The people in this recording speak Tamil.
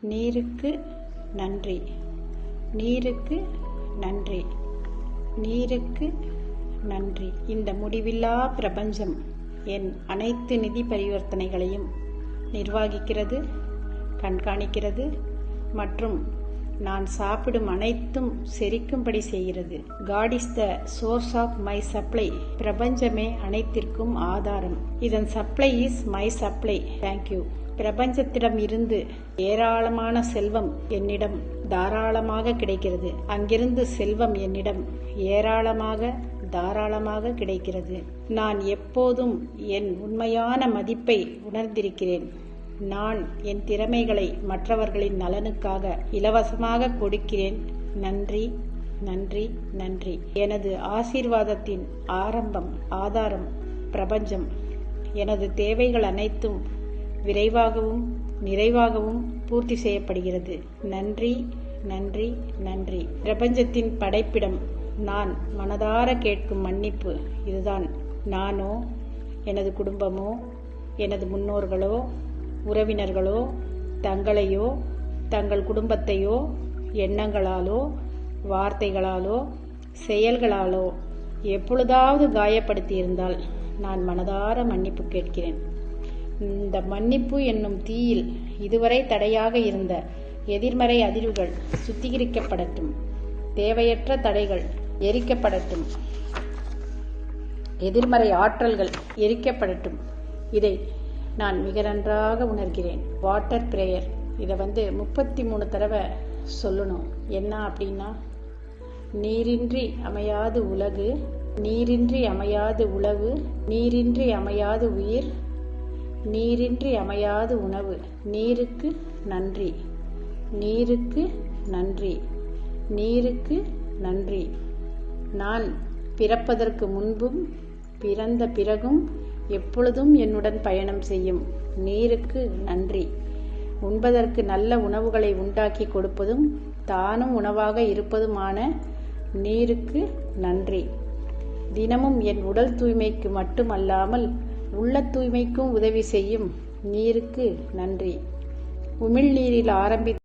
நீருக்கு நன்றி, நீருக்கு நன்றி, நீருக்கு நன்றி. இந்த முடிவில்லா பிரபஞ்சம் என் அனைத்து நிதி பரிவர்த்தனைகளையும் நிர்வகிக்கிறது, கண்காணிக்கிறது மற்றும் நான் சாப்பிடும் அனைத்தும் செரிக்கும்படி செய்கிறது. God is the source of my supply. பிரபஞ்சமே அனைத்திற்கும் ஆதாரம். இதன் supply is my supply. Thank you. பிரபஞ்சத்திடம் இருந்து ஏராளமான செல்வம் என்னிடம் தாராளமாக கிடைக்கிறது. அங்கிருந்து செல்வம் என்னிடம் ஏராளமாக தாராளமாக கிடைக்கிறது. நான் எப்போதும் என் உண்மையான மதிப்பை உணர்ந்திருக்கிறேன். நான் என் திறமைகளை மற்றவர்களின் நலனுக்காக இலவசமாக கொடுக்கிறேன். நன்றி, நன்றி, நன்றி. எனது ஆசீர்வாதத்தின் ஆரம்பம், ஆதாரம் பிரபஞ்சம். எனது தேவைகள் அனைத்தும் விரைவாகவும் நிறைவாகவும் பூர்த்தி செய்யப்படுகிறது. நன்றி, நன்றி, நன்றி. பிரபஞ்சத்தின் படைப்பிடம் நான் மனதார கேட்கும் மன்னிப்பு இதுதான். நானோ, எனது குடும்பமோ, எனது முன்னோர்களோ, உறவினர்களோ தங்களையோ தங்கள் குடும்பத்தையோ எண்ணங்களாலோ வார்த்தைகளாலோ செயல்களாலோ எப்பொழுதாவது காயப்படுத்தியிருந்தால் நான் மனதார மன்னிப்பு கேட்கிறேன். இந்த மன்னிப்பு என்னும் தீயில் இதுவரை தடையாக இருந்த எதிர்மறை அதிர்வுகள் சுத்திகரிக்கப்படட்டும். தேவையற்ற தடைகள் எரிக்கப்படட்டும். எதிர்மறை ஆற்றல்கள் எரிக்கப்படட்டும். இதை நான் மிக நன்றாக உணர்கிறேன். வாட்டர் பிரேயர் இதை 33 தடவை சொல்லணும். என்ன அப்படின்னா, நீரின்றி அமையாது உலகு, நீரின்றி அமையாது உழவு, நீரின்றி அமையாது உயிர், நீரின்றி அமையாது உணவு. நீருக்கு நன்றி, நீருக்கு நன்றி, நீருக்கு நன்றி. நான் பிறப்பதற்கு முன்பும் பிறந்த பிறகும் எப்பொழுதும் என்னுடன் பயணம் செய்யும் நீருக்கு நன்றி. உண்பதற்கு நல்ல உணவுகளை உண்டாக்கி கொடுப்பதும் தானும் உணவாக இருப்பதுமான நீருக்கு நன்றி. தினமும் என் உடல் தூய்மைக்கு மட்டுமல்லாமல் உள்ள தூய்மைக்கும் உதவி செய்யும் நீருக்கு நன்றி. உமிழ்நீரில் ஆரம்பித்து